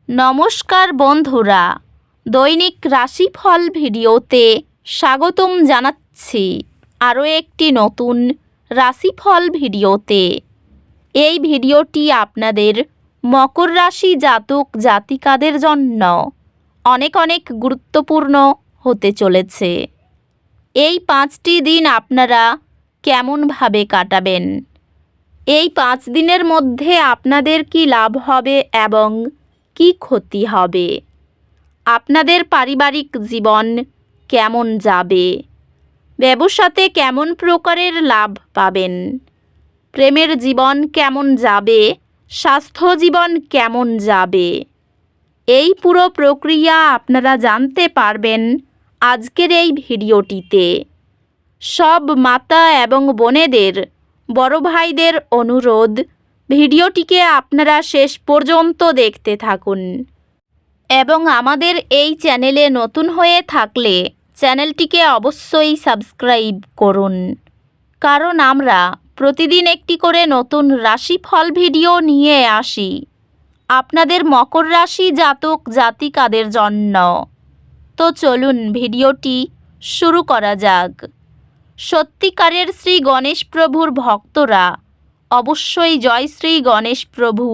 নমস্কার বন্ধুরা, দৈনিক রাশিফল ভিডিওতে স্বাগতম জানাচ্ছি আরও একটি নতুন রাশিফল ভিডিওতে। এই ভিডিওটি আপনাদের মকর রাশি জাতক জাতিকাদের জন্য অনেক অনেক গুরুত্বপূর্ণ হতে চলেছে। এই 5টি দিন আপনারা কেমনভাবে কাটাবেন, এই 5 দিনের মধ্যে আপনাদের কি লাভ হবে এবং কি ক্ষতি হবে, আপনাদের পারিবারিক জীবন কেমন যাবে, ব্যবসাতে কেমন প্রকারের লাভ পাবেন, প্রেমের জীবন কেমন যাবে, স্বাস্থ্য জীবন কেমন যাবে, এই পুরো প্রক্রিয়া আপনারা জানতে পারবেন আজকের এই ভিডিওটিতে। সব মাতা এবং বোনেদের, বড় ভাইদের অনুরোধ, ভিডিওটিকে আপনারা শেষ পর্যন্ত দেখতে থাকুন এবং আমাদের এই চ্যানেলে নতুন হয়ে থাকলে চ্যানেলটিকে অবশ্যই সাবস্ক্রাইব করুন, কারণ আমরা প্রতিদিন একটি করে নতুন রাশিফল ভিডিও নিয়ে আসি আপনাদের মকর রাশি জাতক জাতিকাদের জন্য। তো চলুন ভিডিওটি শুরু করা যাক। সত্যিকারের শ্রী গণেশ প্রভুর ভক্তরা অবশ্যই জয় শ্রী গণেশ প্রভু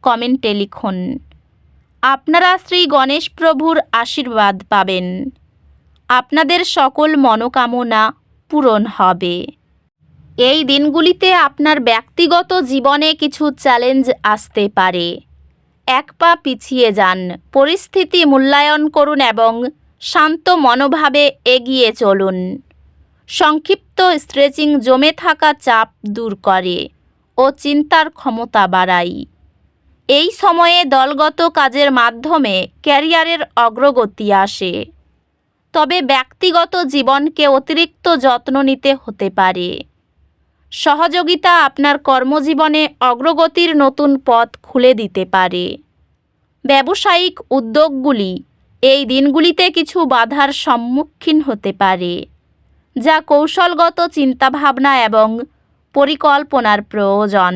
কমেন্টে লিখুন। আপনারা শ্রী গণেশ প্রভুর আশীর্বাদ পাবেন, আপনাদের সকল মনোকামনা পূরণ হবে। এই দিনগুলিতে আপনার ব্যক্তিগত জীবনে কিছু চ্যালেঞ্জ আসতে পারে। এক পা পিছিয়ে যান, পরিস্থিতি মূল্যায়ন করুন এবং শান্ত মনোভাবে এগিয়ে চলুন। সংক্ষিপ্ত স্ট্রেচিং জমে থাকা চাপ দূর করে ও চিন্তার ক্ষমতা বাড়ায়। এই সময়ে দলগত কাজের মাধ্যমে ক্যারিয়ারের অগ্রগতি আসে, তবে ব্যক্তিগত জীবনকে অতিরিক্ত যত্ন নিতে হতে পারে। সহযোগিতা আপনার কর্মজীবনে অগ্রগতির নতুন পথ খুলে দিতে পারে। ব্যবসায়িক উদ্যোগগুলি এই দিনগুলিতে কিছু বাধার সম্মুখীন হতে পারে, যা কৌশলগত চিন্তাভাবনা এবং পরিকল্পনার প্রয়োজন।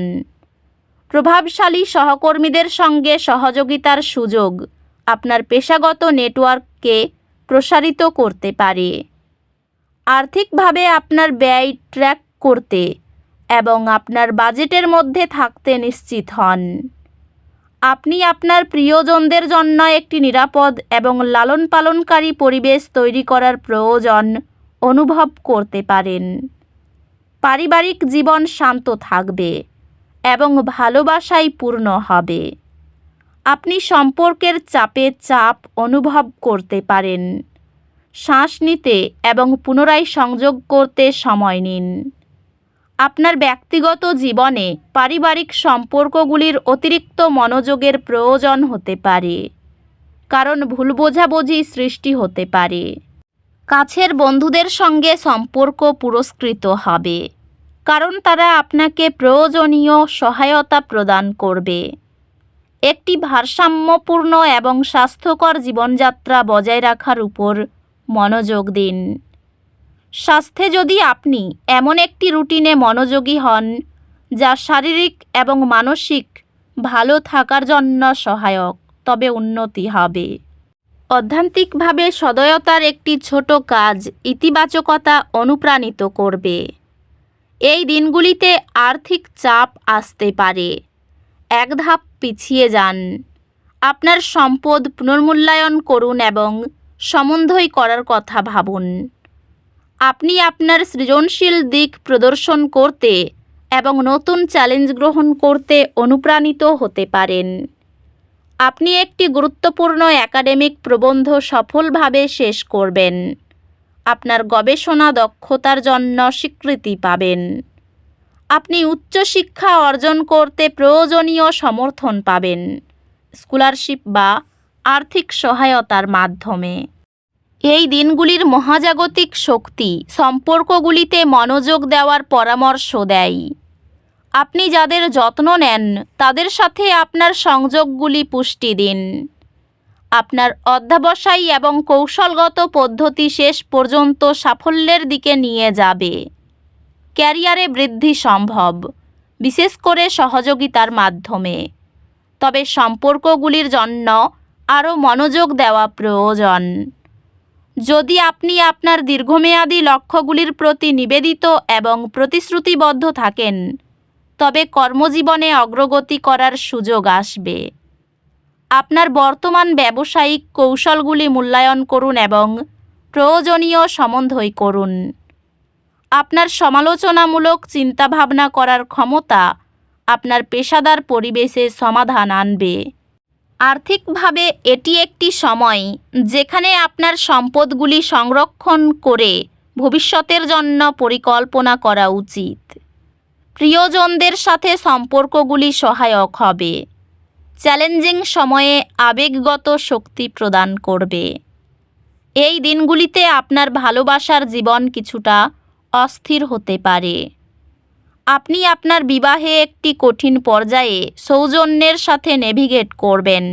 প্রভাবশালী সহকর্মীদের সঙ্গে সহযোগিতার সুযোগ আপনার পেশাগত নেটওয়ার্ককে প্রসারিত করতে পারে। আর্থিকভাবে আপনার ব্যয় ট্র্যাক করতে এবং আপনার বাজেটের মধ্যে থাকতে নিশ্চিত হন। আপনি আপনার প্রিয়জনদের জন্য একটি নিরাপদ এবং লালন পালনকারী পরিবেশ তৈরি করার প্রয়োজন অনুভব করতে পারেন। পারিবারিক জীবন শান্ত থাকবে এবং ভালোবাসায় পূর্ণ হবে। আপনি সম্পর্কের চাপ অনুভব করতে পারেন। শ্বাস নিতে এবং পুনরায় সংযোগ করতে সময় নিন। আপনার ব্যক্তিগত জীবনে পারিবারিক সম্পর্কগুলির অতিরিক্ত মনোযোগের প্রয়োজন হতে পারে, কারণ ভুল বোঝাবুঝি সৃষ্টি হতে পারে। কাছের বন্ধুদের সঙ্গে সম্পর্ক পুরস্কৃত হবে, কারণ তারা আপনাকে প্রয়োজনীয় সহায়তা প্রদান করবে। একটি ভারসাম্যপূর্ণ এবং স্বাস্থ্যকর জীবনযাত্রা বজায় রাখার উপর মনোযোগ দিন। স্বাস্থ্যে যদি আপনি এমন একটি রুটিনে মনোযোগী হন যা শারীরিক এবং মানসিক ভালো থাকার জন্য সহায়ক, তবে উন্নতি হবে। অধ্যাত্মিকভাবে সদয়তার একটি ছোট কাজ ইতিবাচকতা অনুপ্রাণিত করবে। এই দিনগুলিতে আর্থিক চাপ আসতে পারে। এক ধাপ পিছিয়ে যান। আপনার সম্পদ পুনর্মূল্যায়ন করুন এবং সমন্বয় করার কথা ভাবুন। আপনি আপনার সৃজনশীল দিক প্রদর্শন করতে এবং নতুন চ্যালেঞ্জ গ্রহণ করতে অনুপ্রাণিত হতে পারেন। আপনি একটি গুরুত্বপূর্ণ একাডেমিক প্রবন্ধ সফলভাবে শেষ করবেন। আপনার গবেষণা দক্ষতার জন্য স্বীকৃতি পাবেন। আপনি উচ্চশিক্ষা অর্জন করতে প্রয়োজনীয় সমর্থন পাবেন, স্কলারশিপ বা আর্থিক সহায়তার মাধ্যমে। এই দিনগুলির মহাজাগতিক শক্তি সম্পর্কগুলিতে মনোযোগ দেওয়ার পরামর্শ দেয়। আপনি যাদের যত্ন নেন তাদের সাথে আপনার সংযোগগুলি পুষ্টি দিন। আপনার অধ্যবসায় এবং কৌশলগত পদ্ধতি শেষ পর্যন্ত সাফল্যের দিকে নিয়ে যাবে। ক্যারিয়ারে বৃদ্ধি সম্ভব, বিশেষ করে সহযোগিতার মাধ্যমে। তবে সম্পর্কগুলির জন্য আরও মনোযোগ দেওয়া প্রয়োজন। যদি আপনি আপনার দীর্ঘমেয়াদী লক্ষ্যগুলির প্রতি নিবেদিত এবং প্রতিশ্রুতিবদ্ধ থাকেন, তবে কর্মজীবনে অগ্রগতি করার সুযোগ আসবে। আপনার বর্তমান ব্যবসায়িক কৌশলগুলি মূল্যায়ন করুন এবং প্রয়োজনীয় সমন্বয় করুন। আপনার সমালোচনামূলক চিন্তাভাবনা করার ক্ষমতা আপনার পেশাদার পরিবেশে সমাধান আনবে। আর্থিকভাবে এটি একটি সময় যেখানে আপনার সম্পদগুলি সংরক্ষণ করে ভবিষ্যতের জন্য পরিকল্পনা করা উচিত। প্রিয়জনদের সাথে সম্পর্কগুলি সহায়ক হবে। চ্যালেঞ্জিং সময়ে আবেগগত শক্তি প্রদান করবে। এই দিনগুলিতে আপনার ভালোবাসার জীবন কিছুটা অস্থির হতে পারে। আপনি আপনার বিবাহে একটি কঠিন পর্যায়ে সৌজন্যের সাথে নেভিগেট করবেন।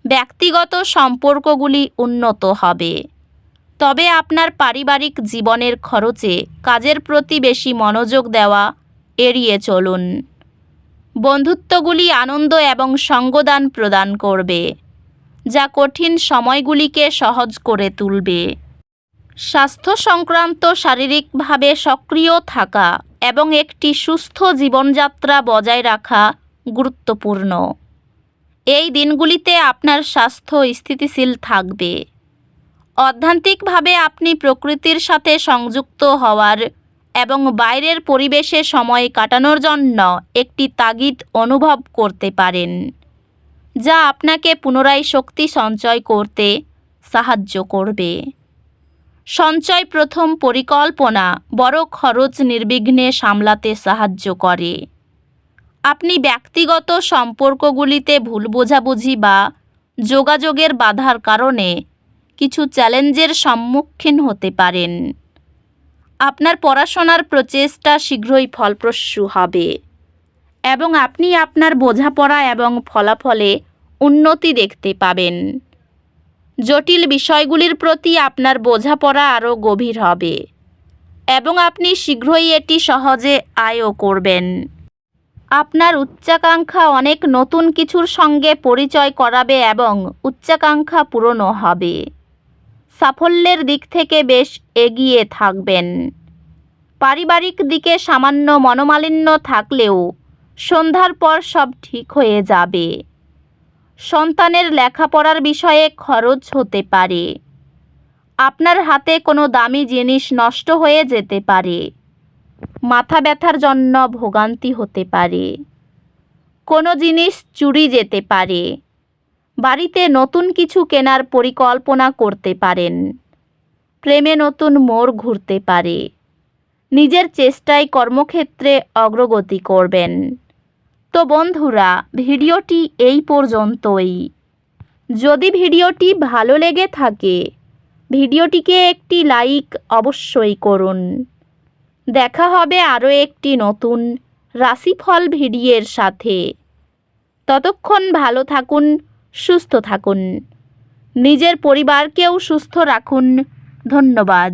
ব্যক্তিগত সম্পর্কগুলি উন্নত হবে, তবে আপনার পারিবারিক জীবনের খরচে কাজের প্রতি বেশি মনোযোগ দেওয়া এড়িয়ে চলুন। বন্ধুত্বগুলি আনন্দ এবং সঙ্গদান প্রদান করবে, যা কঠিন সময়গুলিকে সহজ করে তুলবে। স্বাস্থ্য সংক্রান্ত শারীরিকভাবে সক্রিয় থাকা এবং একটি সুস্থ জীবনযাত্রা বজায় রাখা গুরুত্বপূর্ণ। এই দিনগুলিতে আপনার স্বাস্থ্য স্থিতিশীল থাকবে। অধ্যাত্মিকভাবে আপনি প্রকৃতির সাথে সংযুক্ত হওয়ার এবং বাইরের পরিবেশে সময় কাটানোর জন্য একটি তাগিদ অনুভব করতে পারেন, যা আপনাকে পুনরায় শক্তি সঞ্চয় করতে সাহায্য করবে। সঞ্চয় প্রথম পরিকল্পনা বড় খরচ নির্বিঘ্নে সামলাতে সাহায্য করে। আপনি ব্যক্তিগত সম্পর্কগুলিতে ভুল বোঝাবুঝি বা যোগাযোগের বাধার কারণে কিছু চ্যালেঞ্জের সম্মুখীন হতে পারেন। আপনার পড়াশোনার প্রচেষ্টা শীঘ্রই ফলপ্রসূ হবে এবং আপনি আপনার বোঝাপড়া এবং ফলাফলে উন্নতি দেখতে পাবেন। জটিল বিষয়গুলির প্রতি আপনার বোঝাপড়া আরও গভীর হবে এবং আপনি শীঘ্রই এটি সহজে আয়ও করবেন। আপনার উচ্চাকাঙ্ক্ষা অনেক নতুন কিছুর সঙ্গে পরিচয় করাবে এবং উচ্চাকাঙ্ক্ষা পূরণ হবে। সাফল্যের দিক থেকে বেশ এগিয়ে থাকবেন। পারিবারিক দিকে সামান্য মনোমালিন্য থাকলেও সন্ধ্যার পর সব ঠিক হয়ে যাবে। সন্তানের লেখাপড়ার বিষয়ে খরচ হতে পারে। আপনার হাতে কোনো দামি জিনিস নষ্ট হয়ে যেতে পারে। মাথা ব্যথার জন্য ভোগান্তি হতে পারে। কোনো জিনিস চুরি যেতে পারে। বাড়িতে নতুন কিছু কেনার পরিকল্পনা করতে পারেন। প্রেমে নতুন মোড় ঘুরতে পারে। নিজের চেষ্টায় কর্মক্ষেত্রে অগ্রগতি করবেন। তো বন্ধুরা, ভিডিওটি এই পর্যন্তই। যদি ভিডিওটি ভালো লেগে থাকে, ভিডিওটিকে একটি লাইক অবশ্যই করুন। দেখা হবে আরও একটি নতুন রাশিফল ভিডিওর সাথে। ততক্ষণ ভালো থাকুন, সুস্থ থাকুন। নিজের পরিবারকেও সুস্থ রাখুন। ধন্যবাদ।